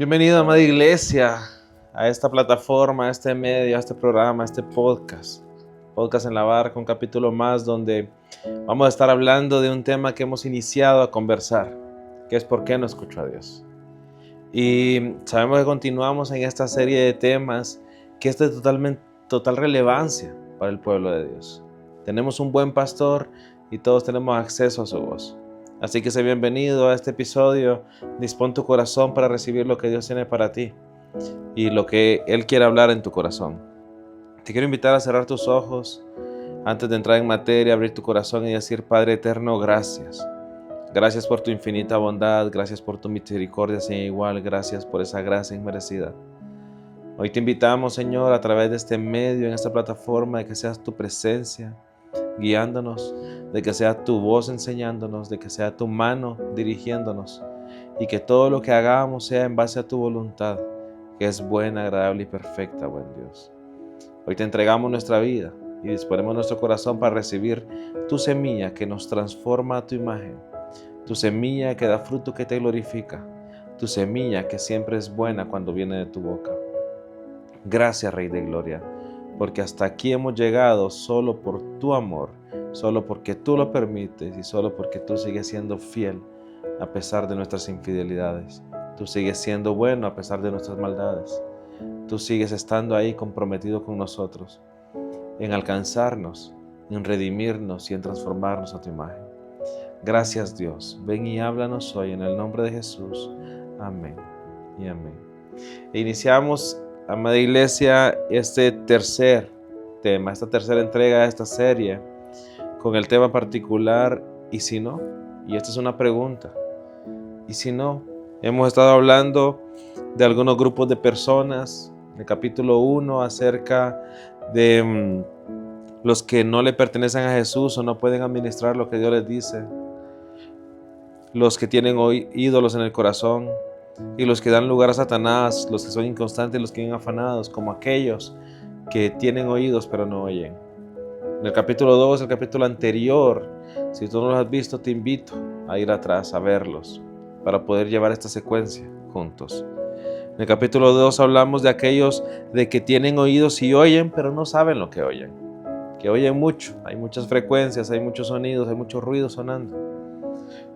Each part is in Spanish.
Bienvenido, amada iglesia, a esta plataforma, a este medio, a este programa, a este podcast. Podcast en la Barca, un capítulo más donde vamos a estar hablando de un tema que hemos iniciado a conversar, que es ¿por qué no escucho a Dios? Y sabemos que continuamos en esta serie de temas que es de total relevancia para el pueblo de Dios. Tenemos un buen pastor y todos tenemos acceso a su voz. Así que sé bienvenido a este episodio. Dispón tu corazón para recibir lo que Dios tiene para ti y lo que Él quiere hablar en tu corazón. Te quiero invitar a cerrar tus ojos antes de entrar en materia, abrir tu corazón y decir: Padre eterno, gracias. Gracias por tu infinita bondad, gracias por tu misericordia sin igual, gracias por esa gracia inmerecida. Hoy te invitamos, Señor, a través de este medio, en esta plataforma, de que seas tu presencia guiándonos, de que sea tu voz enseñándonos, de que sea tu mano dirigiéndonos y que todo lo que hagamos sea en base a tu voluntad, que es buena, agradable y perfecta, buen Dios. Hoy te entregamos nuestra vida y disponemos nuestro corazón para recibir tu semilla que nos transforma a tu imagen, tu semilla que da fruto que te glorifica, tu semilla que siempre es buena cuando viene de tu boca. Gracias, Rey de Gloria, porque hasta aquí hemos llegado solo por tu amor, solo porque tú lo permites y solo porque tú sigues siendo fiel a pesar de nuestras infidelidades. Tú sigues siendo bueno a pesar de nuestras maldades. Tú sigues estando ahí comprometido con nosotros, en alcanzarnos, en redimirnos y en transformarnos a tu imagen. Gracias, Dios. Ven y háblanos hoy en el nombre de Jesús. Amén y amén. Iniciamos, amada iglesia, este tercer tema, esta tercera entrega de esta serie, con el tema particular, ¿y si no? Y esta es una pregunta. ¿Y si no? Hemos estado hablando de algunos grupos de personas, en el capítulo 1, acerca de los que no le pertenecen a Jesús o no pueden administrar lo que Dios les dice, los que tienen hoy ídolos en el corazón, y los que dan lugar a Satanás, los que son inconstantes, los que viven afanados, como aquellos que tienen oídos pero no oyen. En el capítulo 2, el capítulo anterior, si tú no los has visto, te invito a ir atrás a verlos para poder llevar esta secuencia juntos. En el capítulo 2 hablamos de aquellos de que tienen oídos y oyen, pero no saben lo que oyen mucho, hay muchas frecuencias, hay muchos sonidos, hay mucho ruido sonando.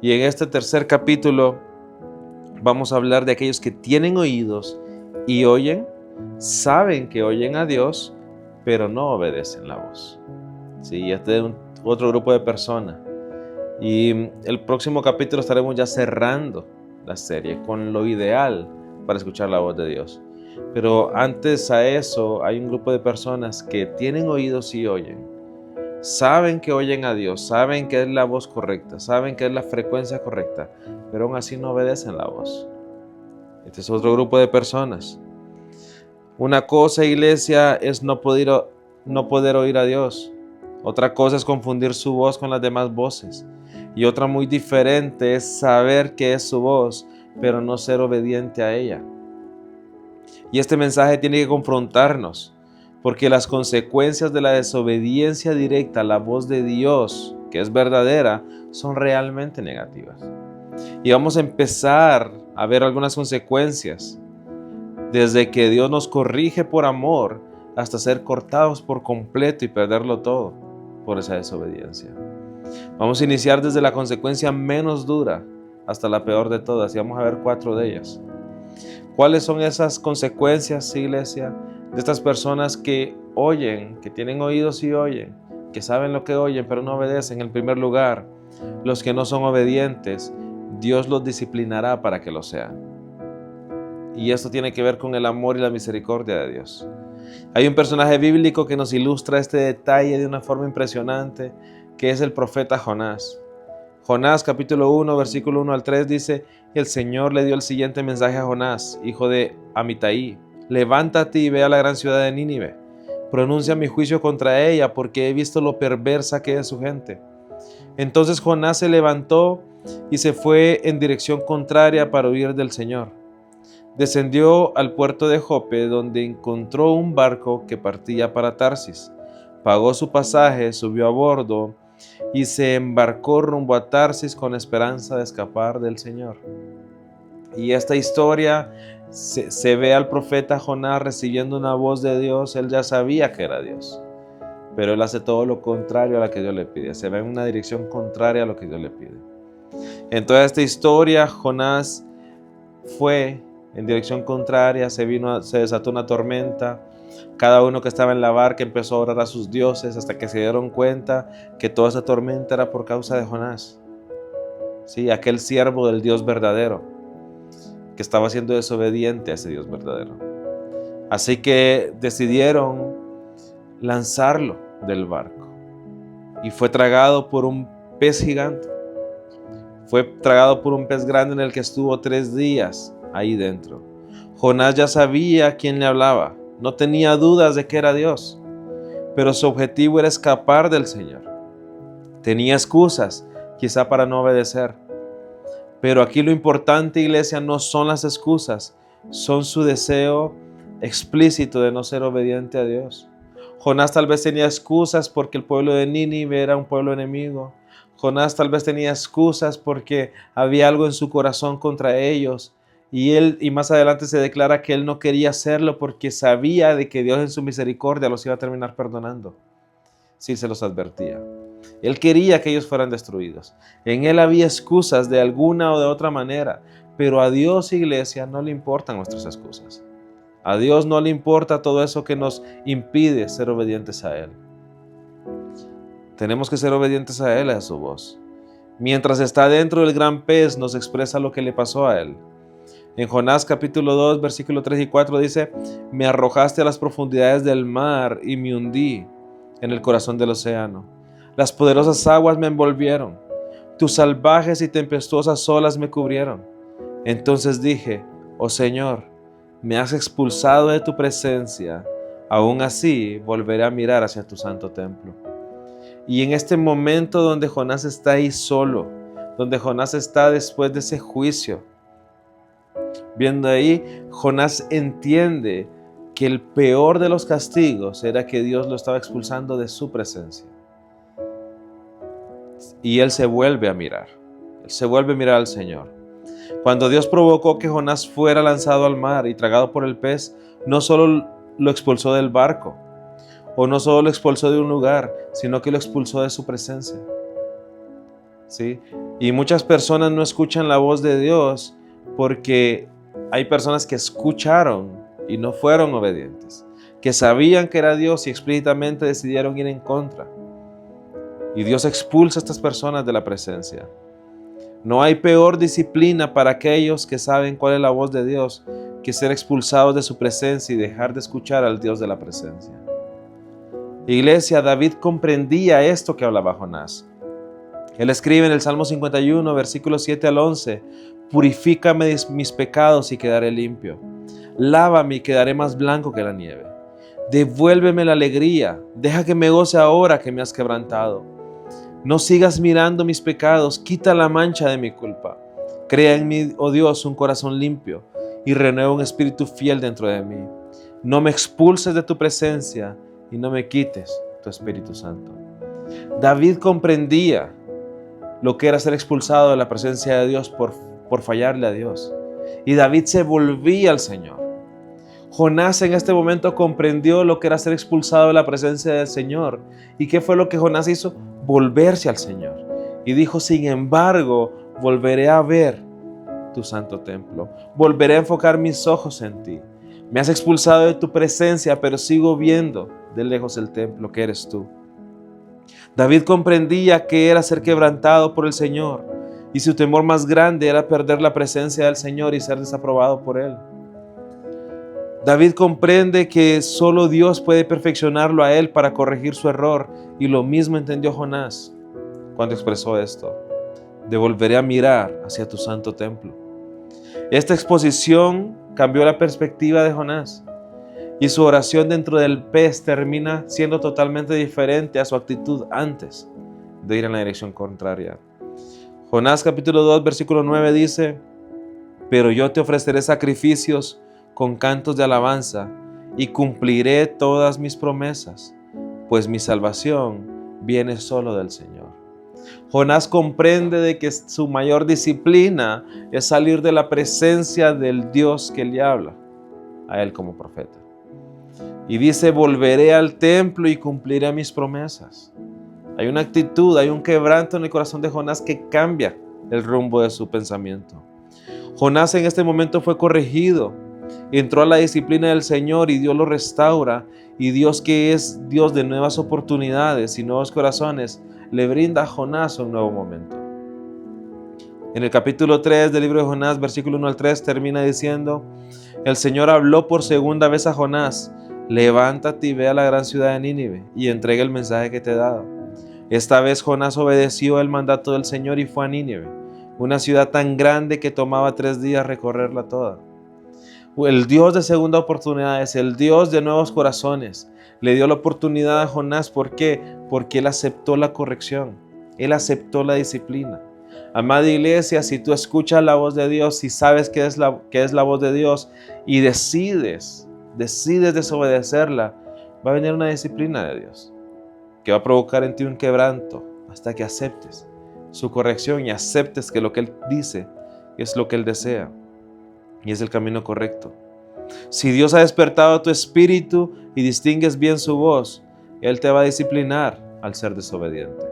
Y en este tercer capítulo vamos a hablar de aquellos que tienen oídos y oyen, saben que oyen a Dios, pero no obedecen la voz. Sí, este es otro grupo de personas. Y el próximo capítulo estaremos ya cerrando la serie con lo ideal para escuchar la voz de Dios. Pero antes a eso hay un grupo de personas que tienen oídos y oyen. Saben que oyen a Dios, saben que es la voz correcta, saben que es la frecuencia correcta, pero aún así no obedecen la voz. Este es otro grupo de personas. Una cosa, iglesia, es no poder oír a Dios. Otra cosa es confundir su voz con las demás voces. Y otra muy diferente es saber que es su voz, pero no ser obediente a ella. Y este mensaje tiene que confrontarnos, porque las consecuencias de la desobediencia directa a la voz de Dios, que es verdadera, son realmente negativas. Y vamos a empezar a ver algunas consecuencias, desde que Dios nos corrige por amor hasta ser cortados por completo y perderlo todo por esa desobediencia. Vamos a iniciar desde la consecuencia menos dura hasta la peor de todas y vamos a ver 4 de ellas. ¿Cuáles son esas consecuencias, iglesia, de estas personas que oyen, que tienen oídos y oyen, que saben lo que oyen pero no obedecen? En primer lugar, los que no son obedientes, Dios los disciplinará para que lo sean. Y esto tiene que ver con el amor y la misericordia de Dios. Hay un personaje bíblico que nos ilustra este detalle de una forma impresionante, que es el profeta Jonás. Jonás capítulo 1, versículo 1 al 3 dice: el Señor le dio el siguiente mensaje a Jonás, hijo de Amitai: levántate y ve a la gran ciudad de Nínive, pronuncia mi juicio contra ella, porque he visto lo perversa que es su gente. Entonces Jonás se levantó y se fue en dirección contraria para huir del Señor. Descendió al puerto de Jope, donde encontró un barco que partía para Tarsis. Pagó su pasaje, subió a bordo y se embarcó rumbo a Tarsis con esperanza de escapar del Señor. Y esta historia se ve al profeta Jonás recibiendo una voz de Dios. Él ya sabía que era Dios, pero él hace todo lo contrario a lo que Dios le pide. Se va en una dirección contraria a lo que Dios le pide. En toda esta historia, Jonás fue en dirección contraria, se desató una tormenta. Cada uno que estaba en la barca empezó a orar a sus dioses hasta que se dieron cuenta que toda esa tormenta era por causa de Jonás. Sí, aquel siervo del Dios verdadero que estaba siendo desobediente a ese Dios verdadero. Así que decidieron lanzarlo del barco y fue tragado por un pez gigante. Fue tragado por un pez grande en el que estuvo 3 días ahí dentro. Jonás ya sabía quién le hablaba, no tenía dudas de que era Dios, pero su objetivo era escapar del Señor. Tenía excusas, quizá para no obedecer. Pero aquí lo importante, iglesia, no son las excusas, son su deseo explícito de no ser obediente a Dios. Jonás tal vez tenía excusas porque el pueblo de Nínive era un pueblo enemigo. Jonás tal vez tenía excusas porque había algo en su corazón contra ellos. Y más adelante se declara que él no quería hacerlo porque sabía de que Dios en su misericordia los iba a terminar perdonando. Sí, se los advertía. Él quería que ellos fueran destruidos. En él había excusas de alguna o de otra manera, pero a Dios, iglesia, no le importan nuestras excusas. A Dios no le importa todo eso que nos impide ser obedientes a Él. Tenemos que ser obedientes a Él, a su voz. Mientras está dentro del gran pez, nos expresa lo que le pasó a Él. En Jonás capítulo 2, versículos 3 y 4 dice: me arrojaste a las profundidades del mar y me hundí en el corazón del océano. Las poderosas aguas me envolvieron. Tus salvajes y tempestuosas olas me cubrieron. Entonces dije: oh Señor, me has expulsado de tu presencia. Aún así volveré a mirar hacia tu santo templo. Y en este momento donde Jonás está ahí solo, donde Jonás está después de ese juicio, viendo ahí, Jonás entiende que el peor de los castigos era que Dios lo estaba expulsando de su presencia. Y él se vuelve a mirar. Él se vuelve a mirar al Señor. Cuando Dios provocó que Jonás fuera lanzado al mar y tragado por el pez, no solo lo expulsó del barco, o no solo lo expulsó de un lugar, sino que lo expulsó de su presencia. ¿Sí? Y muchas personas no escuchan la voz de Dios porque hay personas que escucharon y no fueron obedientes, que sabían que era Dios y explícitamente decidieron ir en contra. Y Dios expulsa a estas personas de la presencia. No hay peor disciplina para aquellos que saben cuál es la voz de Dios que ser expulsados de su presencia y dejar de escuchar al Dios de la presencia. Iglesia, David comprendía esto que hablaba Jonás. Él escribe en el Salmo 51, versículos 7 al 11: purifícame de mis pecados y quedaré limpio. Lávame y quedaré más blanco que la nieve. Devuélveme la alegría, deja que me goce ahora que me has quebrantado. No sigas mirando mis pecados, quita la mancha de mi culpa. Crea en mí, oh Dios, un corazón limpio y renueva un espíritu fiel dentro de mí. No me expulses de tu presencia y no me quites tu Espíritu Santo. David comprendía lo que era ser expulsado de la presencia de Dios por fallarle a Dios. Y David se volvía al Señor. Jonás en este momento comprendió lo que era ser expulsado de la presencia del Señor. ¿Y qué fue lo que Jonás hizo? Volverse al Señor. Y dijo: sin embargo, volveré a ver tu santo templo. Volveré a enfocar mis ojos en ti. Me has expulsado de tu presencia, pero sigo viendo de lejos el templo que eres tú. David comprendía que era ser quebrantado por el Señor, y su temor más grande era perder la presencia del Señor y ser desaprobado por Él. David comprende que solo Dios puede perfeccionarlo a él para corregir su error, y lo mismo entendió Jonás cuando expresó esto: devolveré a mirar hacia tu santo templo. Esta exposición cambió la perspectiva de Jonás, y su oración dentro del pez termina siendo totalmente diferente a su actitud antes de ir en la dirección contraria. Jonás capítulo 2 versículo 9 dice: pero yo te ofreceré sacrificios con cantos de alabanza y cumpliré todas mis promesas, pues mi salvación viene solo del Señor. Jonás comprende de que su mayor disciplina es salir de la presencia del Dios que le habla a él como profeta. Y dice, volveré al templo y cumpliré mis promesas. Hay una actitud, hay un quebranto en el corazón de Jonás que cambia el rumbo de su pensamiento. Jonás en este momento fue corregido, entró a la disciplina del Señor y Dios lo restaura. Y Dios, que es Dios de nuevas oportunidades y nuevos corazones, le brinda a Jonás un nuevo momento. En el capítulo 3 del libro de Jonás, versículo 1 al 3, termina diciendo, el Señor habló por segunda vez a Jonás, levántate y ve a la gran ciudad de Nínive y entrega el mensaje que te he dado. Esta vez Jonás obedeció el mandato del Señor y fue a Nínive, una ciudad tan grande que tomaba 3 días recorrerla toda. El Dios de segunda oportunidades, el Dios de nuevos corazones, le dio la oportunidad a Jonás. ¿Por qué? Porque él aceptó la corrección, él aceptó la disciplina. Amada iglesia, si tú escuchas la voz de Dios, si sabes que es la voz de Dios y decides desobedecerla, va a venir una disciplina de Dios que va a provocar en ti un quebranto hasta que aceptes su corrección y aceptes que lo que Él dice es lo que Él desea y es el camino correcto. Si Dios ha despertado tu espíritu y distingues bien su voz, Él te va a disciplinar al ser desobediente.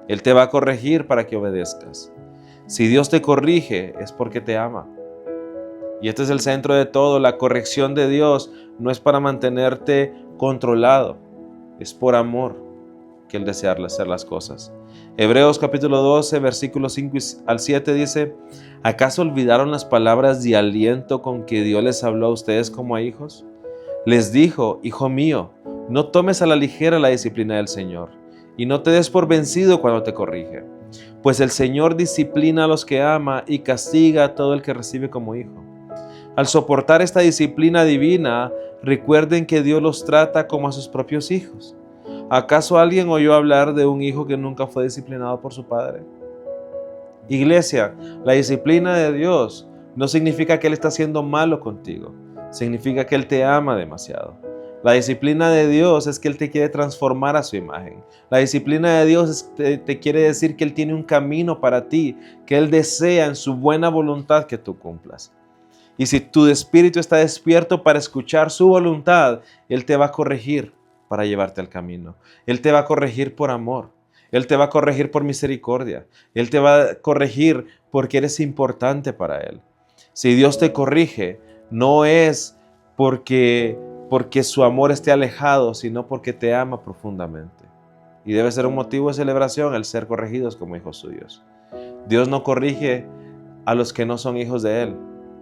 Él te va a corregir para que obedezcas. Si Dios te corrige es porque te ama. Y este es el centro de todo. La corrección de Dios no es para mantenerte controlado, es por amor que Él desea hacer las cosas. Hebreos capítulo 12, versículos 5 al 7 dice, ¿acaso olvidaron las palabras de aliento con que Dios les habló a ustedes como a hijos? Les dijo, hijo mío, no tomes a la ligera la disciplina del Señor, y no te des por vencido cuando te corrige, pues el Señor disciplina a los que ama y castiga a todo el que recibe como hijo. Al soportar esta disciplina divina, recuerden que Dios los trata como a sus propios hijos. ¿Acaso alguien oyó hablar de un hijo que nunca fue disciplinado por su padre? Iglesia, la disciplina de Dios no significa que Él está siendo malo contigo, significa que Él te ama demasiado. La disciplina de Dios es que Él te quiere transformar a su imagen. La disciplina de Dios te quiere decir que Él tiene un camino para ti, que Él desea en su buena voluntad que tú cumplas. Y si tu espíritu está despierto para escuchar su voluntad, Él te va a corregir para llevarte al camino. Él te va a corregir por amor. Él te va a corregir por misericordia. Él te va a corregir porque eres importante para Él. Si Dios te corrige, no es porque su amor esté alejado, sino porque te ama profundamente. Y debe ser un motivo de celebración el ser corregidos como hijos suyos. Dios no corrige a los que no son hijos de Él.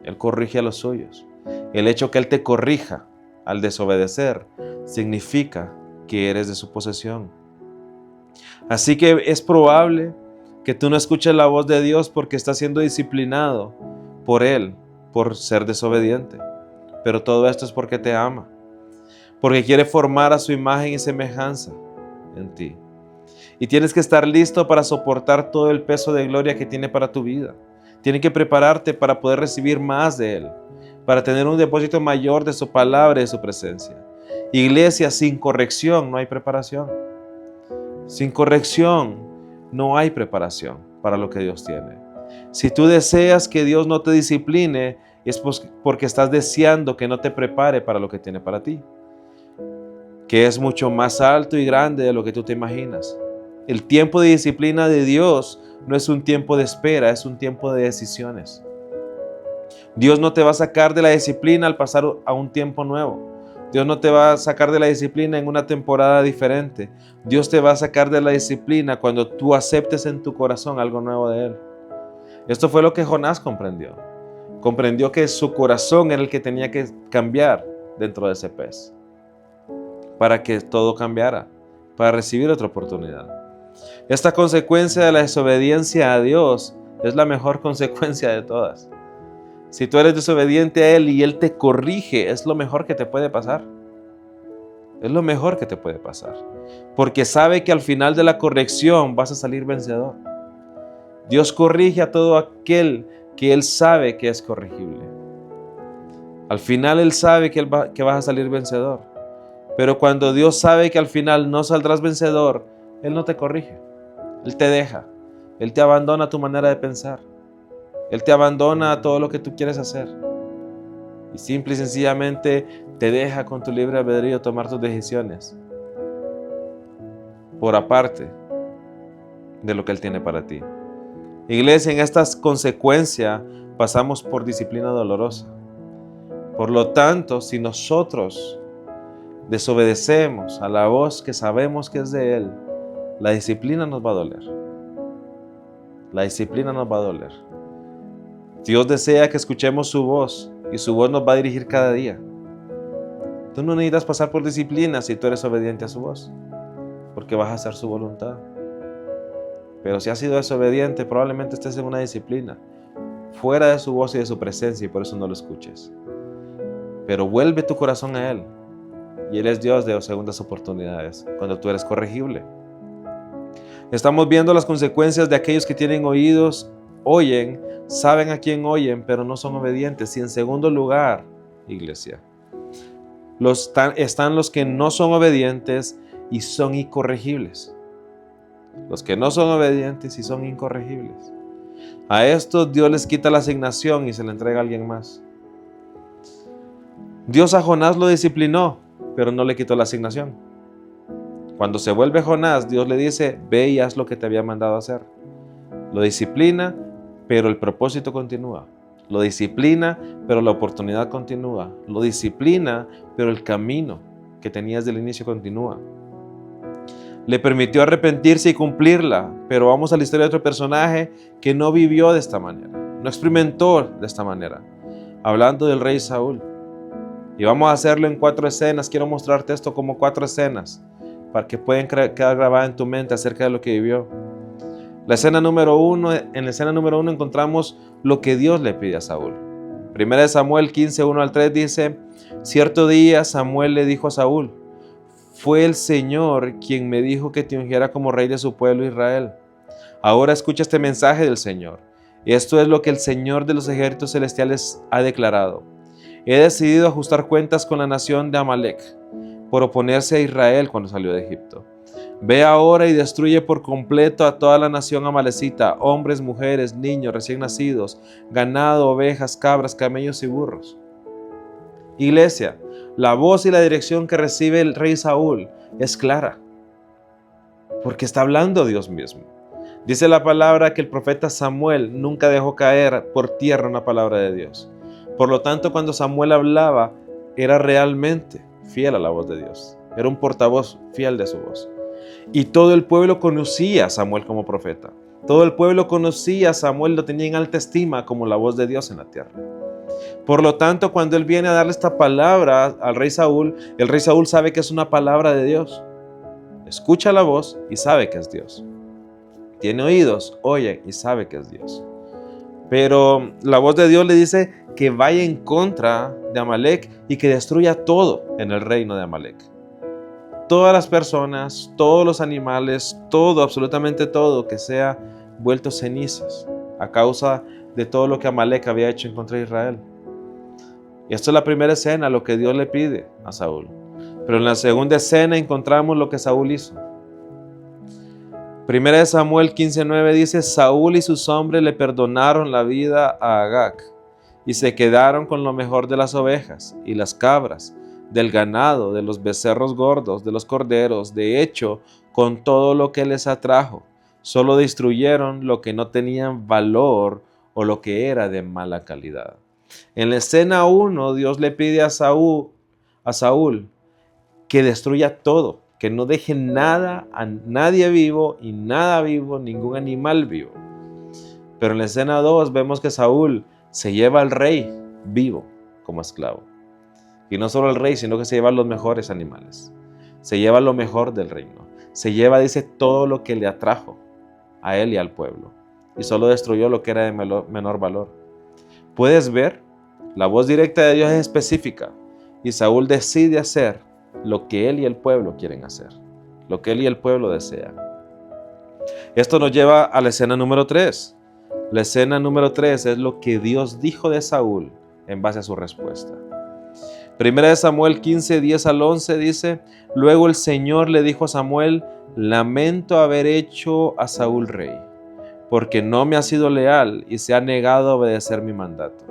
Él corrige a los suyos. El hecho que Él te corrija al desobedecer significa que eres de su posesión. Así que es probable que tú no escuches la voz de Dios porque estás siendo disciplinado por Él, por ser desobediente. Pero todo esto es porque te ama, porque quiere formar a su imagen y semejanza en ti. Y tienes que estar listo para soportar todo el peso de gloria que tiene para tu vida. Tienes que prepararte para poder recibir más de Él, para tener un depósito mayor de su palabra y de su presencia. Iglesia, sin corrección no hay preparación. Sin corrección no hay preparación para lo que Dios tiene. Si tú deseas que Dios no te discipline, es porque estás deseando que no te prepare para lo que tiene para ti, que es mucho más alto y grande de lo que tú te imaginas. El tiempo de disciplina de Dios no es un tiempo de espera, es un tiempo de decisiones. Dios no te va a sacar de la disciplina al pasar a un tiempo nuevo. Dios no te va a sacar de la disciplina en una temporada diferente. Dios te va a sacar de la disciplina cuando tú aceptes en tu corazón algo nuevo de Él. Esto fue lo que Jonás comprendió. Comprendió que su corazón era el que tenía que cambiar dentro de ese pez para que todo cambiara, para recibir otra oportunidad. Esta consecuencia de la desobediencia a Dios es la mejor consecuencia de todas. Si tú eres desobediente a Él y Él te corrige, es lo mejor que te puede pasar. Es lo mejor que te puede pasar. Porque sabe que al final de la corrección vas a salir vencedor. Dios corrige a todo aquel que Él sabe que es corregible. Al final Él sabe que vas a salir vencedor. Pero cuando Dios sabe que al final no saldrás vencedor, Él no te corrige. Él te deja. Él te abandona tu manera de pensar. Él te abandona a todo lo que tú quieres hacer. Y simple y sencillamente te deja con tu libre albedrío tomar tus decisiones. Por aparte de lo que Él tiene para ti. Iglesia, en esta consecuencia pasamos por disciplina dolorosa. Por lo tanto, si nosotros desobedecemos a la voz que sabemos que es de Él, la disciplina nos va a doler. La disciplina nos va a doler. Dios desea que escuchemos su voz y su voz nos va a dirigir cada día. Tú no necesitas pasar por disciplina si tú eres obediente a su voz, porque vas a hacer su voluntad. Pero si has sido desobediente, probablemente estés en una disciplina fuera de su voz y de su presencia y por eso no lo escuches. Pero vuelve tu corazón a Él. Y Él es Dios de segundas oportunidades, cuando tú eres corregible. Estamos viendo las consecuencias de aquellos que tienen oídos, oyen, saben a quién oyen, pero no son obedientes. Y en segundo lugar, iglesia, están los que no son obedientes y son incorregibles. Los que no son obedientes y son incorregibles. A estos Dios les quita la asignación y se la entrega a alguien más. Dios a Jonás lo disciplinó, pero no le quitó la asignación. Cuando se vuelve Jonás, Dios le dice, ve y haz lo que te había mandado hacer. Lo disciplina, pero el propósito continúa. Lo disciplina, pero la oportunidad continúa. Lo disciplina, pero el camino que tenías del inicio continúa. Le permitió arrepentirse y cumplirla, pero vamos a la historia de otro personaje que no vivió de esta manera, no experimentó de esta manera. Hablando del rey Saúl. Y vamos a hacerlo en 4 escenas. Quiero mostrarte esto como 4 escenas para que puedan quedar grabadas en tu mente acerca de lo que vivió. En la escena número 1 encontramos lo que Dios le pide a Saúl. 1 Samuel 15, 1 al 3 dice, cierto día Samuel le dijo a Saúl, fue el Señor quien me dijo que te ungiera como rey de su pueblo Israel. Ahora escucha este mensaje del Señor. Esto es lo que el Señor de los ejércitos celestiales ha declarado. He decidido ajustar cuentas con la nación de Amalek por oponerse a Israel cuando salió de Egipto. Ve ahora y destruye por completo a toda la nación amalecita, hombres, mujeres, niños, recién nacidos, ganado, ovejas, cabras, camellos y burros. Iglesia, la voz y la dirección que recibe el rey Saúl es clara, porque está hablando Dios mismo. Dice la palabra que el profeta Samuel nunca dejó caer por tierra una palabra de Dios. Por lo tanto, cuando Samuel hablaba, era realmente fiel a la voz de Dios. Era un portavoz fiel de su voz. Y todo el pueblo conocía a Samuel como profeta. Todo el pueblo conocía a Samuel, lo tenía en alta estima como la voz de Dios en la tierra. Por lo tanto, cuando él viene a darle esta palabra al rey Saúl, el rey Saúl sabe que es una palabra de Dios. Escucha la voz y sabe que es Dios. Tiene oídos, oye y sabe que es Dios. Pero la voz de Dios le dice que vaya en contra de Amalek y que destruya todo en el reino de Amalek. Todas las personas, todos los animales, todo, absolutamente todo, que sea vuelto cenizas a causa de todo lo que Amalek había hecho en contra de Israel. Y esto es la primera escena, lo que Dios le pide a Saúl. Pero en la segunda escena encontramos lo que Saúl hizo. 1 Samuel 15:9 dice, Saúl y sus hombres le perdonaron la vida a Agag y se quedaron con lo mejor de las ovejas y las cabras, del ganado, de los becerros gordos, de los corderos, de hecho, con todo lo que les atrajo. Solo destruyeron lo que no tenían valor o lo que era de mala calidad. En la escena 1, Dios le pide a Saúl que destruya todo, que no deje nada a nadie vivo y nada vivo, ningún animal vivo. Pero en la escena 2 vemos que Saúl se lleva al rey vivo como esclavo. Y no solo el rey, sino que se lleva los mejores animales. Se lleva lo mejor del reino. Se lleva, dice, todo lo que le atrajo a él y al pueblo. Y solo destruyó lo que era de menor valor. ¿Puedes ver? La voz directa de Dios es específica. Y Saúl decide hacer lo que él y el pueblo quieren hacer. Lo que él y el pueblo desean. Esto nos lleva a la escena número 3. La escena número 3 es lo que Dios dijo de Saúl en base a su respuesta. 1 Samuel 15, 10 al 11 dice, luego el Señor le dijo a Samuel, lamento haber hecho a Saúl rey, porque no me ha sido leal y se ha negado a obedecer mi mandato.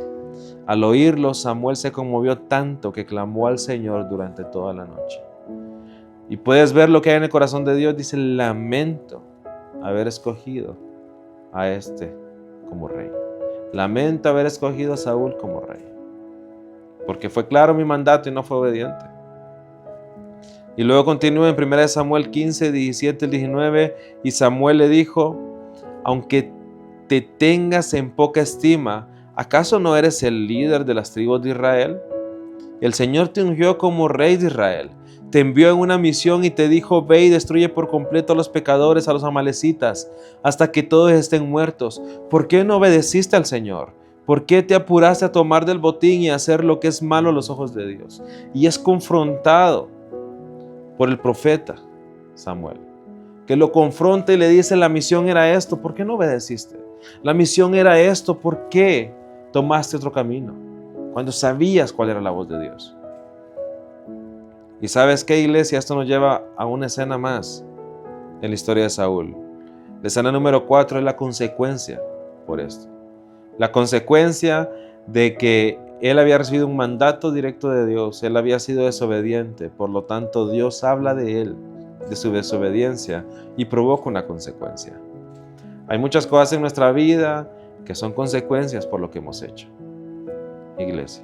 Al oírlo, Samuel se conmovió tanto que clamó al Señor durante toda la noche. Y puedes ver lo que hay en el corazón de Dios. Dice, lamento haber escogido a este como rey. Lamento haber escogido a Saúl como rey, porque fue claro mi mandato y no fue obediente. Y luego continúa en 1 Samuel 15, 17 y 19, y Samuel le dijo, aunque te tengas en poca estima, ¿acaso no eres el líder de las tribus de Israel? El Señor te ungió como rey de Israel, te envió en una misión y te dijo, ve y destruye por completo a los pecadores, a los amalecitas, hasta que todos estén muertos. ¿Por qué no obedeciste al Señor? ¿Por qué te apuraste a tomar del botín y a hacer lo que es malo a los ojos de Dios? Y es confrontado por el profeta Samuel, que lo confronta y le dice, la misión era esto, ¿por qué no obedeciste? La misión era esto, ¿por qué tomaste otro camino? Cuando sabías cuál era la voz de Dios. Y ¿sabes qué, iglesia? Esto nos lleva a una escena más en la historia de Saúl. La escena número 4 es la consecuencia por esto. La consecuencia de que él había recibido un mandato directo de Dios, él había sido desobediente, por lo tanto Dios habla de él, de su desobediencia, y provoca una consecuencia. Hay muchas cosas en nuestra vida que son consecuencias por lo que hemos hecho. Iglesia.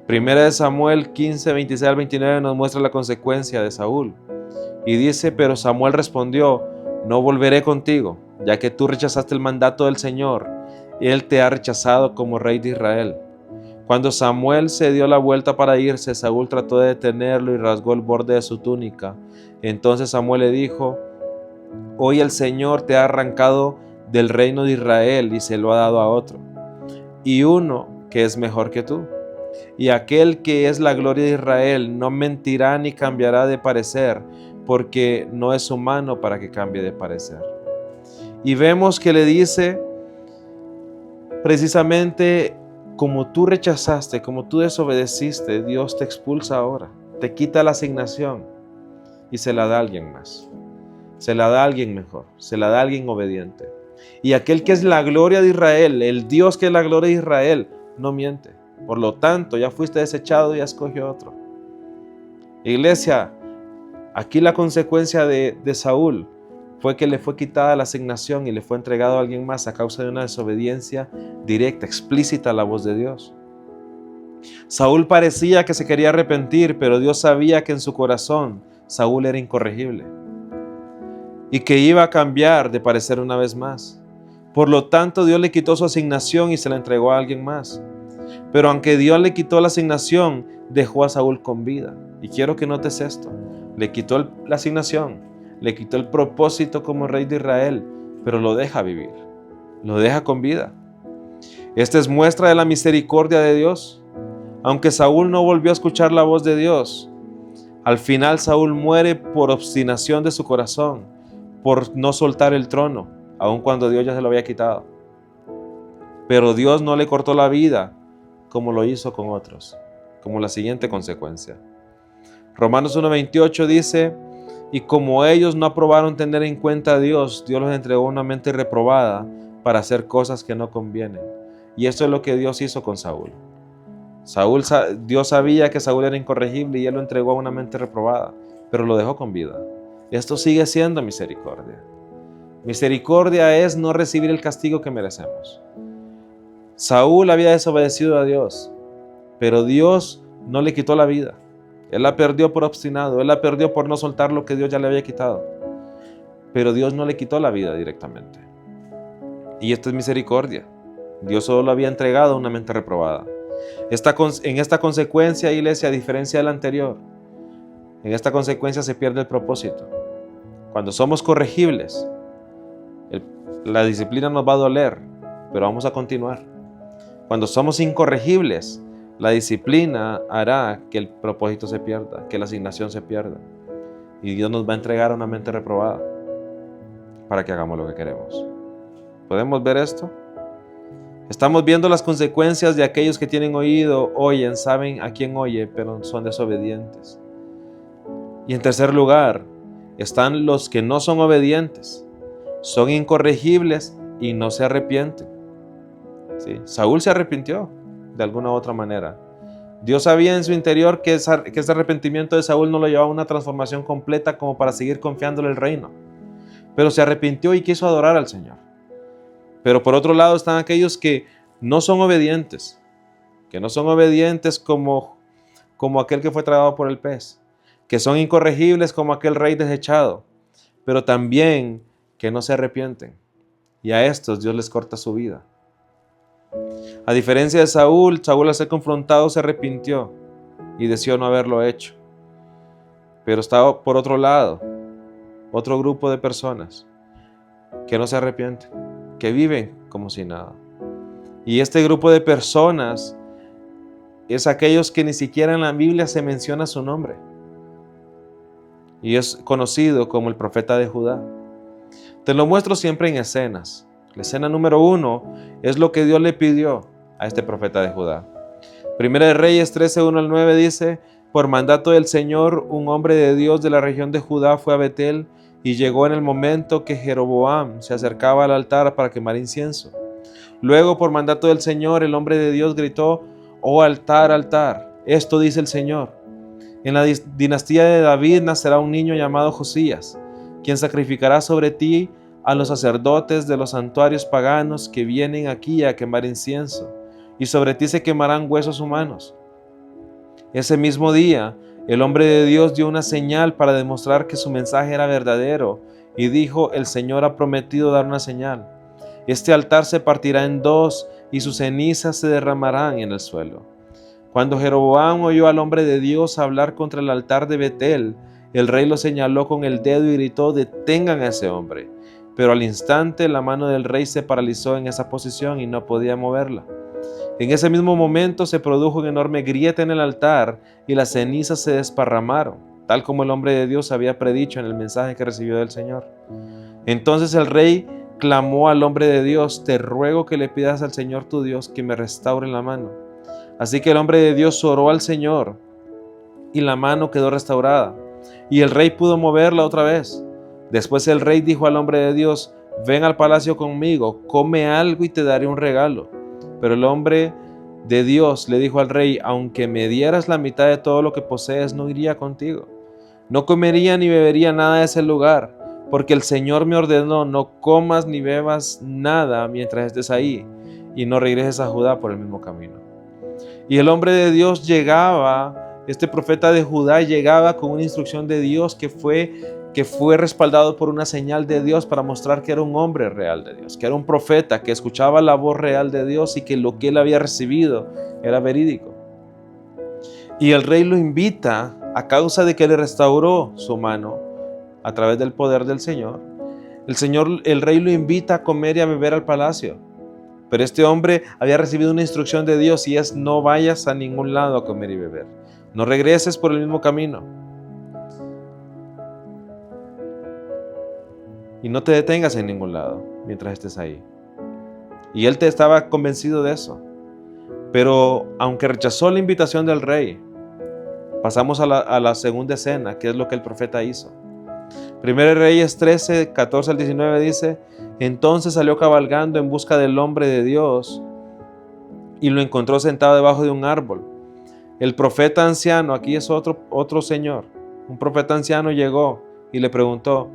1 Samuel 15, 26 al 29 nos muestra la consecuencia de Saúl. Y dice, pero Samuel respondió, no volveré contigo, ya que tú rechazaste el mandato del Señor, y Él te ha rechazado como rey de Israel. Cuando Samuel se dio la vuelta para irse, Saúl trató de detenerlo y rasgó el borde de su túnica. Entonces Samuel le dijo, hoy el Señor te ha arrancado del reino de Israel y se lo ha dado a otro, y uno que es mejor que tú. Y aquel que es la gloria de Israel no mentirá ni cambiará de parecer, porque no es humano para que cambie de parecer. Y vemos que le dice, precisamente, como tú rechazaste, como tú desobedeciste, Dios te expulsa ahora, te quita la asignación y se la da a alguien más. Se la da a alguien mejor, se la da a alguien obediente. Y aquel que es la gloria de Israel, el Dios que es la gloria de Israel, no miente. Por lo tanto, ya fuiste desechado y escogió otro. Iglesia, aquí la consecuencia de Saúl fue que le fue quitada la asignación y le fue entregado a alguien más a causa de una desobediencia directa, explícita a la voz de Dios. Saúl parecía que se quería arrepentir, pero Dios sabía que en su corazón Saúl era incorregible y que iba a cambiar de parecer una vez más. Por lo tanto, Dios le quitó su asignación y se la entregó a alguien más. Pero aunque Dios le quitó la asignación, dejó a Saúl con vida. Y quiero que notes esto. Le quitó la asignación, le quitó el propósito como rey de Israel, pero lo deja vivir, lo deja con vida. Esta es muestra de la misericordia de Dios. Aunque Saúl no volvió a escuchar la voz de Dios, al final Saúl muere por obstinación de su corazón, por no soltar el trono, aun cuando Dios ya se lo había quitado. Pero Dios no le cortó la vida como lo hizo con otros, como la siguiente consecuencia. Romanos 1:28 dice, y como ellos no aprobaron tener en cuenta a Dios, Dios los entregó una mente reprobada para hacer cosas que no convienen. Y esto es lo que Dios hizo con Saúl. Dios sabía que Saúl era incorregible y Él lo entregó a una mente reprobada, pero lo dejó con vida. Esto sigue siendo misericordia. Misericordia es no recibir el castigo que merecemos. Saúl había desobedecido a Dios, pero Dios no le quitó la vida. Él la perdió por obstinado, él la perdió por no soltar lo que Dios ya le había quitado. Pero Dios no le quitó la vida directamente. Y esto es misericordia. Dios solo lo había entregado a una mente reprobada. En esta consecuencia, iglesia, a diferencia de la anterior, en esta consecuencia se pierde el propósito. Cuando somos corregibles, la disciplina nos va a doler, pero vamos a continuar. Cuando somos incorregibles, la disciplina hará que el propósito se pierda, que la asignación se pierda. Y Dios nos va a entregar a una mente reprobada para que hagamos lo que queremos. ¿Podemos ver esto? Estamos viendo las consecuencias de aquellos que tienen oído, oyen, saben a quién oye, pero son desobedientes. Y en tercer lugar, están los que no son obedientes, son incorregibles y no se arrepienten. ¿Sí? Saúl se arrepintió de alguna u otra manera. Dios sabía en su interior que ese arrepentimiento de Saúl no lo llevaba a una transformación completa como para seguir confiándole el reino. Pero se arrepintió y quiso adorar al Señor. Pero por otro lado están aquellos que no son obedientes, como aquel que fue tragado por el pez, que son incorregibles como aquel rey desechado, pero también que no se arrepienten. Y a estos Dios les corta su vida. A diferencia de Saúl al ser confrontado se arrepintió y deseó no haberlo hecho. Pero estaba por otro lado, otro grupo de personas que no se arrepienten, que viven como si nada. Y este grupo de personas es aquellos que ni siquiera en la Biblia se menciona su nombre. Y es conocido como el profeta de Judá. Te lo muestro siempre en escenas. La escena número 1 es lo que Dios le pidió a este profeta de Judá. Primera de Reyes 13, 1 al 9 dice: por mandato del Señor, un hombre de Dios de la región de Judá fue a Betel y llegó en el momento que Jeroboam se acercaba al altar para quemar incienso. Luego, por mandato del Señor, el hombre de Dios gritó: oh altar, altar, esto dice el Señor. En la dinastía de David nacerá un niño llamado Josías, quien sacrificará sobre ti a los sacerdotes de los santuarios paganos que vienen aquí a quemar incienso, y sobre ti se quemarán huesos humanos. Ese mismo día, el hombre de Dios dio una señal para demostrar que su mensaje era verdadero, y dijo: el Señor ha prometido dar una señal. Este altar se partirá en dos, y sus cenizas se derramarán en el suelo. Cuando Jeroboam oyó al hombre de Dios hablar contra el altar de Betel, el rey lo señaló con el dedo y gritó: detengan a ese hombre. Pero al instante la mano del rey se paralizó en esa posición y no podía moverla. En ese mismo momento se produjo una enorme grieta en el altar y las cenizas se desparramaron, tal como el hombre de Dios había predicho en el mensaje que recibió del Señor. Entonces el rey clamó al hombre de Dios: te ruego que le pidas al Señor tu Dios que me restaure la mano. Así que el hombre de Dios oró al Señor y la mano quedó restaurada, y el rey pudo moverla otra vez. Después el rey dijo al hombre de Dios: ven al palacio conmigo, come algo y te daré un regalo. Pero el hombre de Dios le dijo al rey: aunque me dieras la mitad de todo lo que posees, no iría contigo. No comería ni bebería nada de ese lugar, porque el Señor me ordenó: no comas ni bebas nada mientras estés ahí, y no regreses a Judá por el mismo camino. Y el hombre de Dios llegaba, este profeta de Judá llegaba con una instrucción de Dios que fue respaldado por una señal de Dios para mostrar que era un hombre real de Dios, que era un profeta, que escuchaba la voz real de Dios y que lo que él había recibido era verídico. Y el rey lo invita, a causa de que le restauró su mano a través del poder del Señor. El rey lo invita a comer y a beber al palacio. Pero este hombre había recibido una instrucción de Dios y es: no vayas a ningún lado a comer y beber. No regreses por el mismo camino. Y no te detengas en ningún lado mientras estés ahí. Y él estaba convencido de eso. Pero aunque rechazó la invitación del rey, pasamos a la segunda escena, que es lo que el profeta hizo. Primera de Reyes 13, 14 al 19 dice: entonces salió cabalgando en busca del hombre de Dios y lo encontró sentado debajo de un árbol. El profeta anciano, aquí es otro señor, un profeta anciano llegó y le preguntó: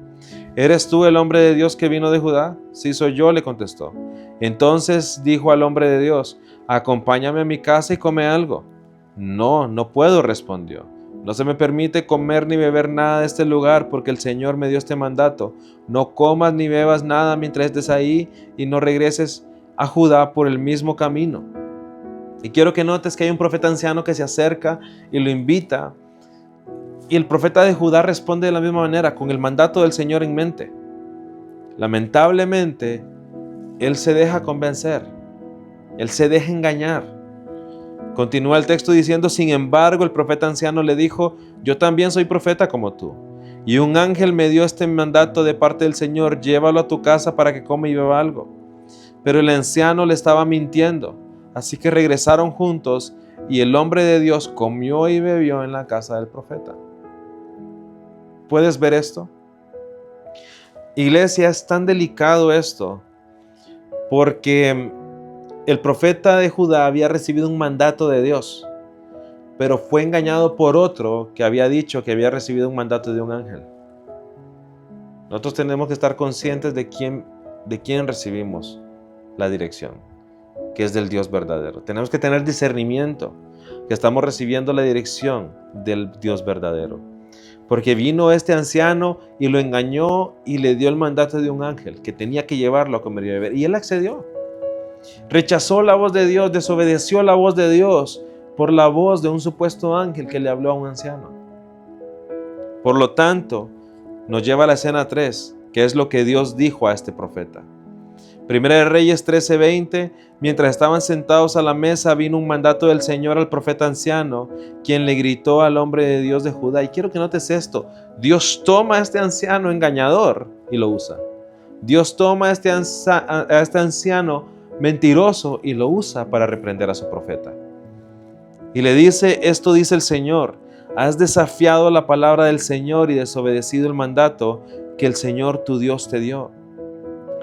¿eres tú el hombre de Dios que vino de Judá? Sí, soy yo, le contestó. Entonces dijo al hombre de Dios: acompáñame a mi casa y come algo. No puedo, respondió. No se me permite comer ni beber nada de este lugar porque el Señor me dio este mandato: no comas ni bebas nada mientras estés ahí y no regreses a Judá por el mismo camino. Y quiero que notes que hay un profeta anciano que se acerca y lo invita. Y el profeta de Judá responde de la misma manera, con el mandato del Señor en mente. Lamentablemente, él se deja convencer, él se deja engañar. Continúa el texto diciendo: sin embargo, el profeta anciano le dijo: yo también soy profeta como tú, y un ángel me dio este mandato de parte del Señor: llévalo a tu casa para que coma y beba algo. Pero el anciano le estaba mintiendo, así que regresaron juntos, y el hombre de Dios comió y bebió en la casa del profeta. ¿Puedes ver esto? Iglesia, es tan delicado esto, porque el profeta de Judá había recibido un mandato de Dios, pero fue engañado por otro que había dicho que había recibido un mandato de un ángel. Nosotros tenemos que estar conscientes de quién recibimos la dirección, que es del Dios verdadero. Tenemos que tener discernimiento, que estamos recibiendo la dirección del Dios verdadero. Porque vino este anciano y lo engañó y le dio el mandato de un ángel, que tenía que llevarlo a comer y beber. Y él accedió. Rechazó la voz de Dios, desobedeció la voz de Dios por la voz de un supuesto ángel que le habló a un anciano. Por lo tanto, nos lleva a la escena 3, que es lo que Dios dijo a este profeta. Primera de Reyes 13:20, mientras estaban sentados a la mesa, vino un mandato del Señor al profeta anciano, quien le gritó al hombre de Dios de Judá. Y quiero que notes esto, Dios toma a este anciano engañador y lo usa. Dios toma a este anciano mentiroso y lo usa para reprender a su profeta. Y le dice, esto dice el Señor, has desafiado la palabra del Señor y desobedecido el mandato que el Señor tu Dios te dio.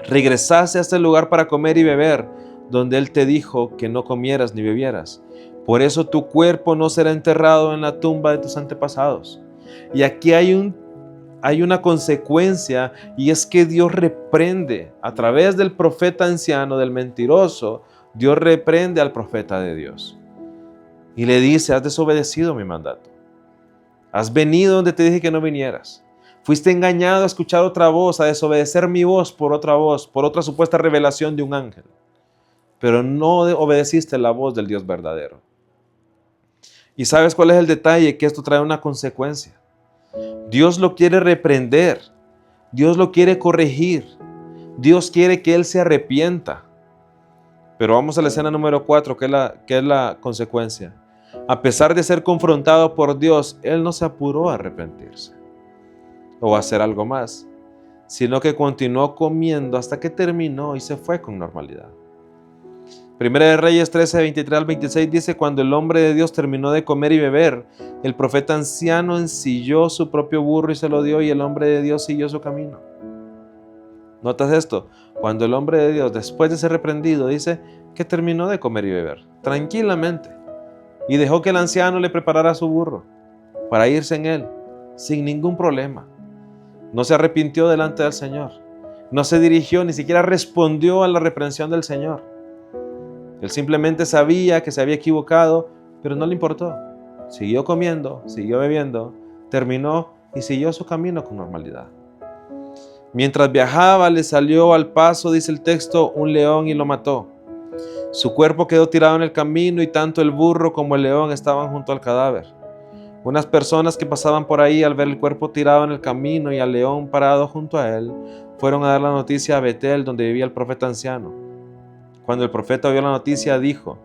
Regresaste a este lugar para comer y beber, donde Él te dijo que no comieras ni bebieras. Por eso tu cuerpo no será enterrado en la tumba de tus antepasados. Y aquí hay una consecuencia, y es que Dios reprende a través del profeta anciano, del mentiroso. Dios reprende al profeta de Dios y le dice, has desobedecido mi mandato. Has venido donde te dije que no vinieras. Fuiste engañado a escuchar otra voz, a desobedecer mi voz, por otra supuesta revelación de un ángel. Pero no obedeciste la voz del Dios verdadero. ¿Y sabes cuál es el detalle? Que esto trae una consecuencia. Dios lo quiere reprender. Dios lo quiere corregir. Dios quiere que Él se arrepienta. Pero vamos a la escena número 4, que es la consecuencia. A pesar de ser confrontado por Dios, Él no se apuró a arrepentirse o a hacer algo más, sino que continuó comiendo hasta que terminó y se fue con normalidad. Primera de Reyes 13, 23 al 26 dice, cuando el hombre de Dios terminó de comer y beber, el profeta anciano ensilló su propio burro y se lo dio, y el hombre de Dios siguió su camino. ¿Notas esto? Cuando el hombre de Dios, después de ser reprendido, dice que terminó de comer y beber, tranquilamente, y dejó que el anciano le preparara su burro para irse en él, sin ningún problema. No se arrepintió delante del Señor. No se dirigió, ni siquiera respondió a la reprensión del Señor. Él simplemente sabía que se había equivocado, pero no le importó. Siguió comiendo, siguió bebiendo, terminó y siguió su camino con normalidad. Mientras viajaba, le salió al paso, dice el texto, un león y lo mató. Su cuerpo quedó tirado en el camino y tanto el burro como el león estaban junto al cadáver. Unas personas que pasaban por ahí, al ver el cuerpo tirado en el camino y al león parado junto a él, fueron a dar la noticia a Betel, donde vivía el profeta anciano. Cuando el profeta oyó la noticia, dijo,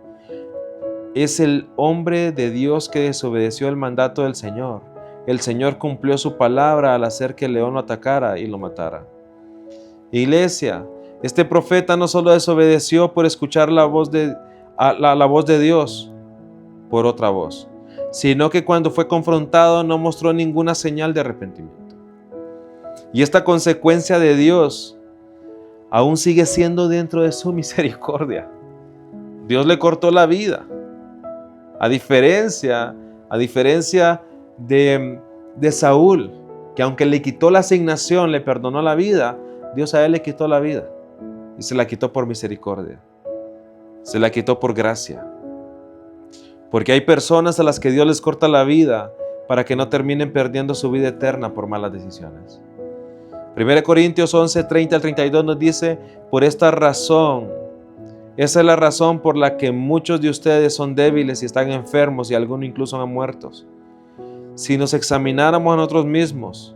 es el hombre de Dios que desobedeció el mandato del Señor. El Señor cumplió su palabra al hacer que el león lo atacara y lo matara. Iglesia, este profeta no solo desobedeció por escuchar la voz de Dios por otra voz, sino que cuando fue confrontado no mostró ninguna señal de arrepentimiento. Y esta consecuencia de Dios aún sigue siendo dentro de su misericordia. Dios le cortó la vida. A diferencia de Saúl, que aunque le quitó la asignación, le perdonó la vida, Dios a él le quitó la vida y se la quitó por misericordia. Se la quitó por gracia. Porque hay personas a las que Dios les corta la vida para que no terminen perdiendo su vida eterna por malas decisiones. 1 Corintios 11, 30 al 32 nos dice, por esta razón, esa es la razón por la que muchos de ustedes son débiles y están enfermos y algunos incluso han muerto. Si nos examináramos a nosotros mismos,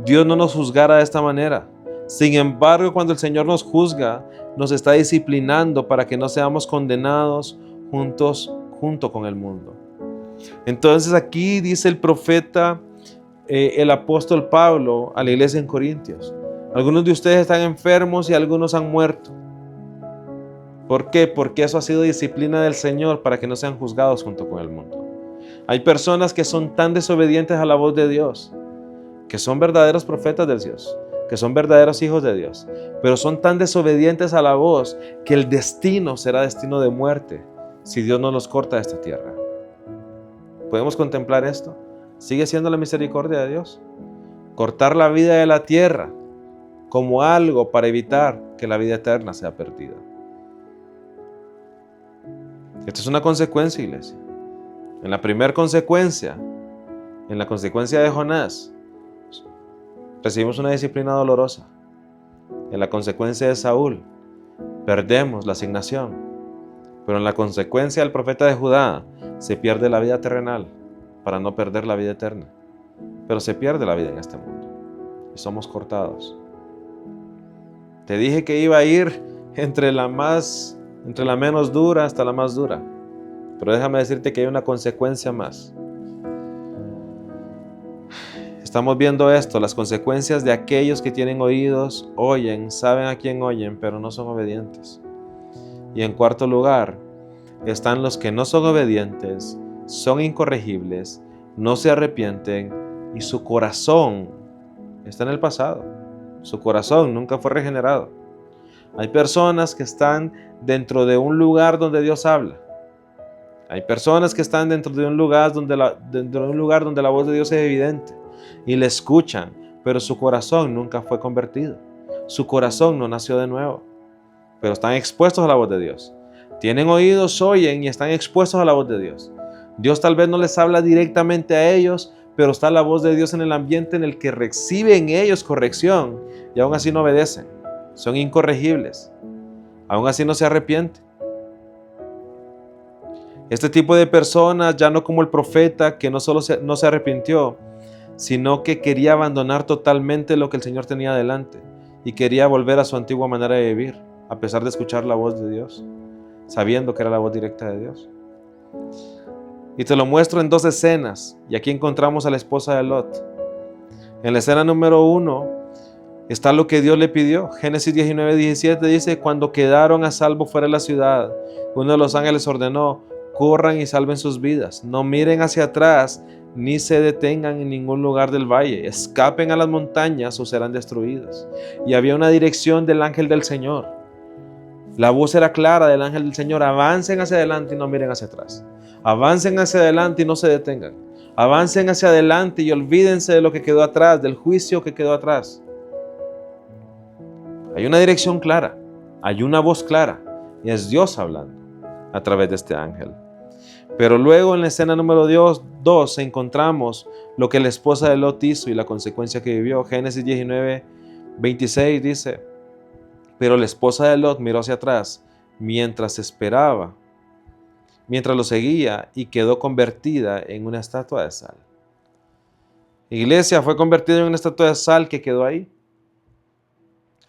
Dios no nos juzgara de esta manera. Sin embargo, cuando el Señor nos juzga, nos está disciplinando para que no seamos condenados junto con el mundo. Entonces aquí dice el profeta, el apóstol Pablo a la iglesia en Corintios, algunos de ustedes están enfermos y algunos han muerto. ¿Por qué? Porque eso ha sido disciplina del Señor para que no sean juzgados junto con el mundo. Hay personas que son tan desobedientes a la voz de Dios, que son verdaderos profetas de Dios, que son verdaderos hijos de Dios, pero son tan desobedientes a la voz que el destino será destino de muerte si Dios no los corta de esta tierra. ¿Podemos contemplar esto? ¿Sigue siendo la misericordia de Dios? Cortar la vida de la tierra como algo para evitar que la vida eterna sea perdida. Esta es una consecuencia, iglesia. En la primera consecuencia, en la consecuencia de Jonás, recibimos una disciplina dolorosa. En la consecuencia de Saúl, perdemos la asignación. Pero en la consecuencia del profeta de Judá, se pierde la vida terrenal para no perder la vida eterna. Pero se pierde la vida en este mundo y somos cortados. Te dije que iba a ir entre la menos dura hasta la más dura. Pero déjame decirte que hay una consecuencia más. Estamos viendo esto, las consecuencias de aquellos que tienen oídos, oyen, saben a quién oyen, pero no son obedientes. Y en cuarto lugar, están los que no son obedientes, son incorregibles, no se arrepienten y su corazón está en el pasado. Su corazón nunca fue regenerado. Hay personas que están dentro de un lugar donde Dios habla. Hay personas que están dentro de un lugar donde la voz de Dios es evidente y le escuchan, pero su corazón nunca fue convertido. Su corazón no nació de nuevo, pero están expuestos a la voz de Dios. Tienen oídos, oyen y están expuestos a la voz de Dios. Dios tal vez no les habla directamente a ellos, pero está la voz de Dios en el ambiente en el que reciben ellos corrección y aún así no obedecen. Son incorregibles. Aún así no se arrepienten. Este tipo de personas, ya no como el profeta que no solo no se arrepintió, sino que quería abandonar totalmente lo que el Señor tenía delante y quería volver a su antigua manera de vivir, a pesar de escuchar la voz de Dios, sabiendo que era la voz directa de Dios. Y te lo muestro en dos escenas, y aquí encontramos a la esposa de Lot. En la escena número 1 está lo que Dios le pidió. Génesis 19:17 dice: cuando quedaron a salvo fuera de la ciudad, uno de los ángeles ordenó: corran y salven sus vidas, no miren hacia atrás, ni se detengan en ningún lugar del valle, escapen a las montañas o serán destruidos. Y había una dirección del ángel del Señor. La voz era clara del ángel del Señor: avancen hacia adelante y no miren hacia atrás. Avancen hacia adelante y no se detengan. Avancen hacia adelante y olvídense de lo que quedó atrás, del juicio que quedó atrás. Hay una dirección clara, hay una voz clara, y es Dios hablando a través de este ángel. Pero luego en la escena número 2 encontramos lo que la esposa de Lot hizo y la consecuencia que vivió. Génesis 19:26 dice: pero la esposa de Lot miró hacia atrás mientras esperaba, mientras lo seguía, y quedó convertida en una estatua de sal. Iglesia, fue convertida en una estatua de sal que quedó ahí.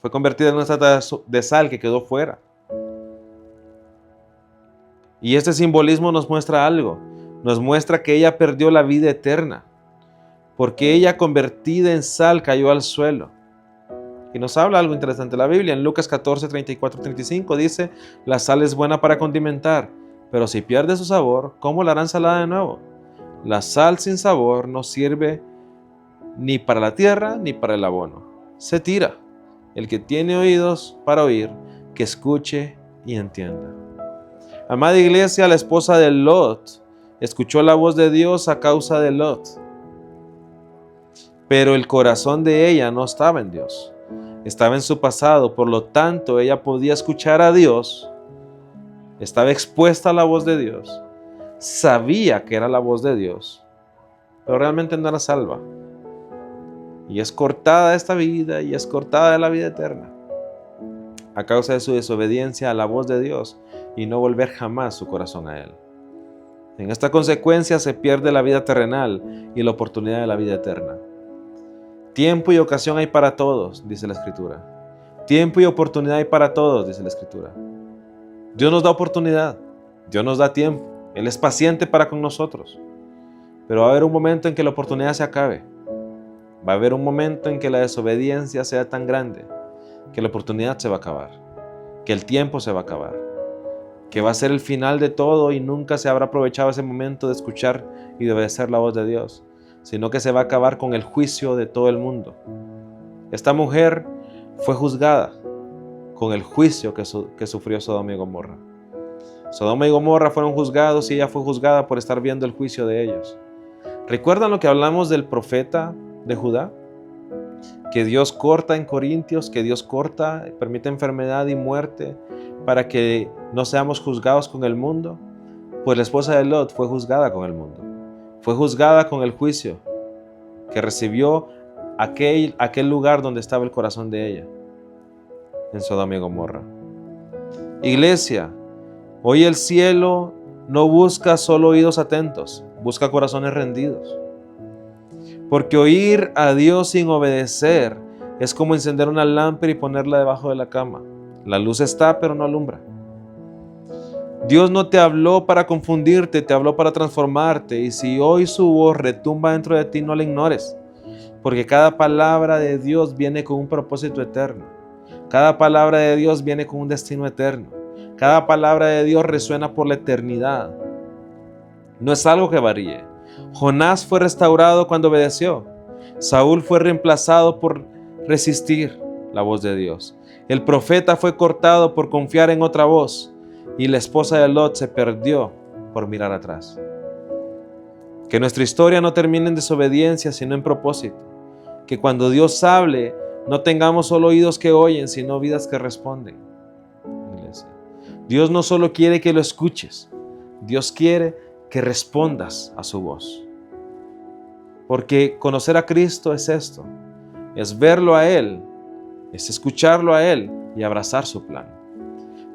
Fue convertida en una estatua de sal que quedó fuera. Y este simbolismo nos muestra algo. Nos muestra que ella perdió la vida eterna, porque ella, convertida en sal, cayó al suelo. Y nos habla algo interesante la Biblia. En Lucas 14:34-35 dice: la sal es buena para condimentar, pero si pierde su sabor, ¿cómo la harán salada de nuevo? La sal sin sabor no sirve ni para la tierra ni para el abono. Se tira. El que tiene oídos para oír, que escuche y entienda. Amada iglesia, la esposa de Lot escuchó la voz de Dios a causa de Lot, pero el corazón de ella no estaba en Dios, estaba en su pasado. Por lo tanto, ella podía escuchar a Dios, estaba expuesta a la voz de Dios, sabía que era la voz de Dios, pero realmente no era salva. Y es cortada de esta vida y es cortada de la vida eterna a causa de su desobediencia a la voz de Dios y no volver jamás su corazón a Él. En esta consecuencia se pierde la vida terrenal y la oportunidad de la vida eterna. Tiempo y ocasión hay para todos, dice la Escritura. Tiempo y oportunidad hay para todos, dice la Escritura. Dios nos da oportunidad, Dios nos da tiempo, Él es paciente para con nosotros. Pero va a haber un momento en que la oportunidad se acabe. Va a haber un momento en que la desobediencia sea tan grande que la oportunidad se va a acabar, que el tiempo se va a acabar, que va a ser el final de todo y nunca se habrá aprovechado ese momento de escuchar y de obedecer la voz de Dios, sino que se va a acabar con el juicio de todo el mundo. Esta mujer fue juzgada con el juicio que sufrió Sodoma y Gomorra. Sodoma y Gomorra fueron juzgados y ella fue juzgada por estar viendo el juicio de ellos. ¿Recuerdan lo que hablamos del profeta de Judá? Que Dios corta en Corintios, que Dios corta, permite enfermedad y muerte para que no seamos juzgados con el mundo. Pues la esposa de Lot fue juzgada con el mundo. Fue juzgada con el juicio que recibió aquel lugar donde estaba el corazón de ella, en Sodoma y Gomorra. Iglesia, hoy el cielo no busca solo oídos atentos, busca corazones rendidos. Porque oír a Dios sin obedecer es como encender una lámpara y ponerla debajo de la cama. La luz está, pero no alumbra. Dios no te habló para confundirte, te habló para transformarte. Y si hoy su voz retumba dentro de ti, no la ignores. Porque cada palabra de Dios viene con un propósito eterno. Cada palabra de Dios viene con un destino eterno. Cada palabra de Dios resuena por la eternidad. No es algo que varíe. Jonás fue restaurado cuando obedeció. Saúl fue reemplazado por resistir la voz de Dios. El profeta fue cortado por confiar en otra voz. Y la esposa de Lot se perdió por mirar atrás. Que nuestra historia no termine en desobediencia, sino en propósito. Que cuando Dios hable, no tengamos solo oídos que oyen, sino vidas que responden. Iglesia, Dios no solo quiere que lo escuches, Dios quiere que respondas a su voz. Porque conocer a Cristo es esto, es verlo a Él, es escucharlo a Él y abrazar su plan.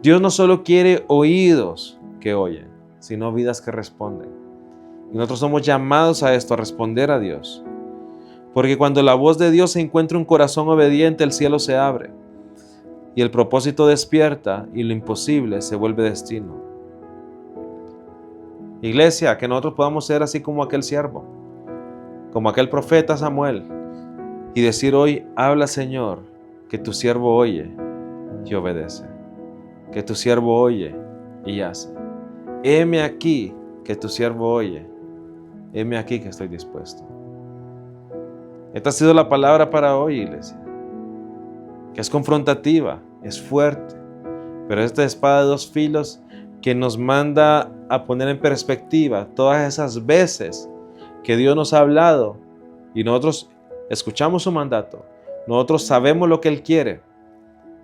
Dios no solo quiere oídos que oyen, sino vidas que responden. Y nosotros somos llamados a esto, a responder a Dios. Porque cuando la voz de Dios se encuentra un corazón obediente, el cielo se abre. Y el propósito despierta y lo imposible se vuelve destino. Iglesia, que nosotros podamos ser así como aquel siervo, como aquel profeta Samuel, y decir hoy, habla Señor, que tu siervo oye y obedece. Que tu siervo oye y hace. Heme aquí que tu siervo oye. Heme aquí que estoy dispuesto. Esta ha sido la palabra para hoy, iglesia. Que es confrontativa, es fuerte. Pero esta espada de dos filos que nos manda a poner en perspectiva todas esas veces que Dios nos ha hablado y nosotros escuchamos su mandato. Nosotros sabemos lo que Él quiere.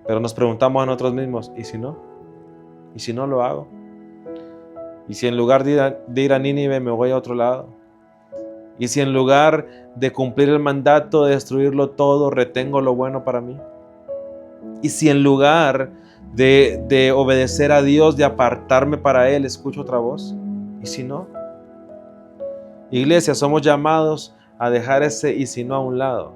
Pero nos preguntamos a nosotros mismos, ¿y si no? ¿Y si no lo hago? ¿Y si en lugar de ir a Nínive me voy a otro lado? ¿Y si en lugar de cumplir el mandato de destruirlo todo, retengo lo bueno para mí? ¿Y si en lugar de obedecer a Dios, de apartarme para Él, escucho otra voz? ¿Y si no? Iglesia, somos llamados a dejar ese y si no a un lado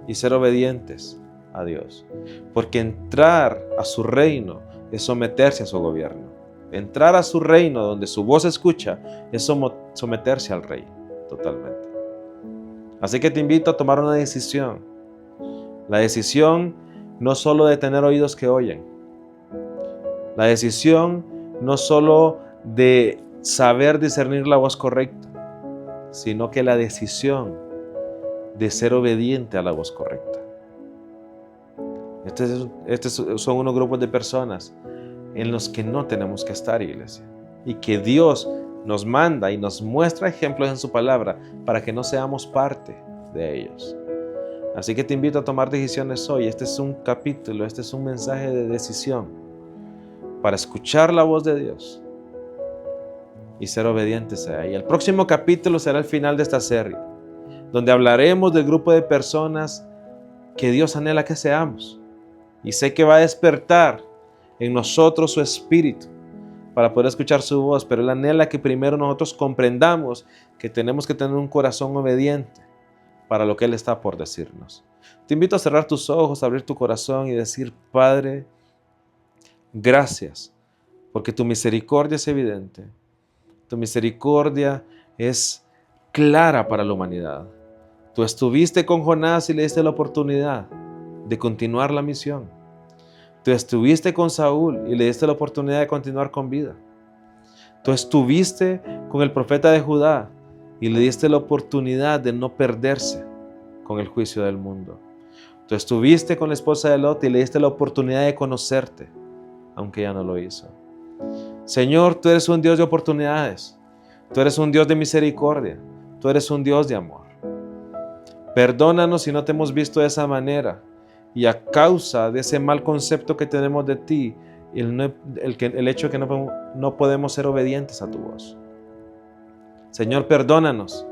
y ser obedientes a Dios, porque entrar a su reino es someterse a su gobierno. Entrar a su reino donde su voz se escucha es someterse al rey totalmente. Así que te invito a tomar una decisión. La decisión no solo de tener oídos que oyen, la decisión no solo de saber discernir la voz correcta, sino que la decisión de ser obediente a la voz correcta. Estos son unos grupos de personas en los que no tenemos que estar, iglesia. Y que Dios nos manda y nos muestra ejemplos en su palabra para que no seamos parte de ellos. Así que te invito a tomar decisiones hoy. Este es un capítulo, este es un mensaje de decisión para escuchar la voz de Dios y ser obedientes a ella. El próximo capítulo será el final de esta serie, donde hablaremos del grupo de personas que Dios anhela que seamos. Y sé que va a despertar en nosotros su espíritu para poder escuchar su voz, pero Él anhela que primero nosotros comprendamos que tenemos que tener un corazón obediente para lo que Él está por decirnos. Te invito a cerrar tus ojos, a abrir tu corazón y decir, Padre, gracias, porque tu misericordia es evidente. Tu misericordia es clara para la humanidad. Tú estuviste con Jonás y le diste la oportunidad de continuar la misión. Tú estuviste con Saúl y le diste la oportunidad de continuar con vida. Tú estuviste con el profeta de Judá y le diste la oportunidad de no perderse con el juicio del mundo. Tú estuviste con la esposa de Lot y le diste la oportunidad de conocerte, aunque ella no lo hizo. Señor, tú eres un Dios de oportunidades. Tú eres un Dios de misericordia. Tú eres un Dios de amor. Perdónanos si no te hemos visto de esa manera y a causa de ese mal concepto que tenemos de ti, el hecho de que no podemos ser obedientes a tu voz. Señor, perdónanos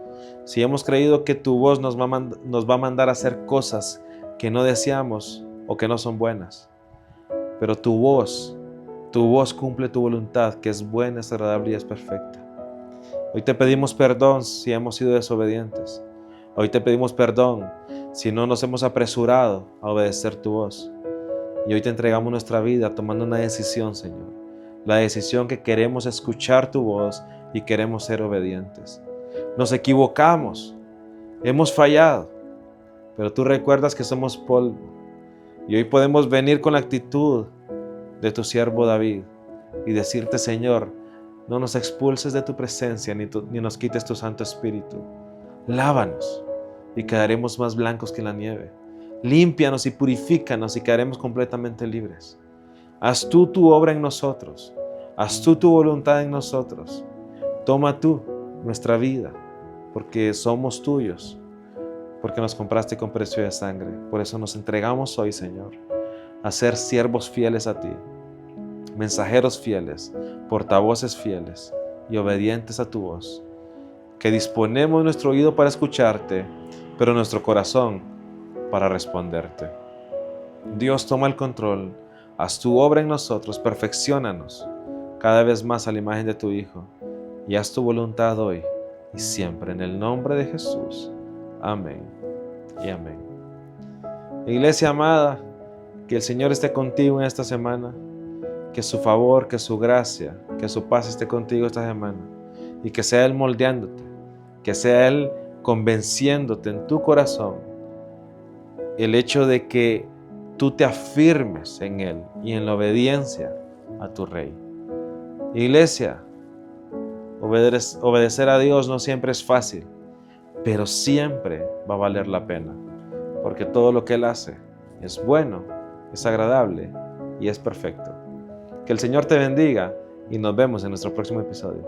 si hemos creído que tu voz nos va a mandar a hacer cosas que no deseamos o que no son buenas. Pero tu voz cumple tu voluntad, que es buena, es agradable y es perfecta. Hoy te pedimos perdón si hemos sido desobedientes. Hoy te pedimos perdón si no nos hemos apresurado a obedecer tu voz. Y hoy te entregamos nuestra vida tomando una decisión, Señor. La decisión que queremos escuchar tu voz y queremos ser obedientes. Nos equivocamos, hemos fallado, pero tú recuerdas que somos polvo. Y hoy podemos venir con la actitud de tu siervo David y decirte, Señor, no nos expulses de tu presencia ni nos quites tu Santo Espíritu. Lávanos y quedaremos más blancos que la nieve. Límpianos y purifícanos y quedaremos completamente libres. Haz tú tu obra en nosotros. Haz tú tu voluntad en nosotros. Toma tú nuestra vida, porque somos tuyos, porque nos compraste con precio de sangre. Por eso nos entregamos hoy, Señor, a ser siervos fieles a ti, mensajeros fieles, portavoces fieles y obedientes a tu voz, que disponemos nuestro oído para escucharte, pero nuestro corazón para responderte. Dios, toma el control, haz tu obra en nosotros, perfecciónanos cada vez más a la imagen de tu Hijo, y haz tu voluntad hoy y siempre, en el nombre de Jesús. Amén y amén. Iglesia amada, que el Señor esté contigo en esta semana, que su favor, que su gracia, que su paz esté contigo esta semana, y que sea Él moldeándote, que sea Él convenciéndote en tu corazón el hecho de que tú te afirmes en Él y en la obediencia a tu Rey. Iglesia, obedecer a Dios no siempre es fácil, pero siempre va a valer la pena, porque todo lo que Él hace es bueno, es agradable y es perfecto. Que el Señor te bendiga y nos vemos en nuestro próximo episodio.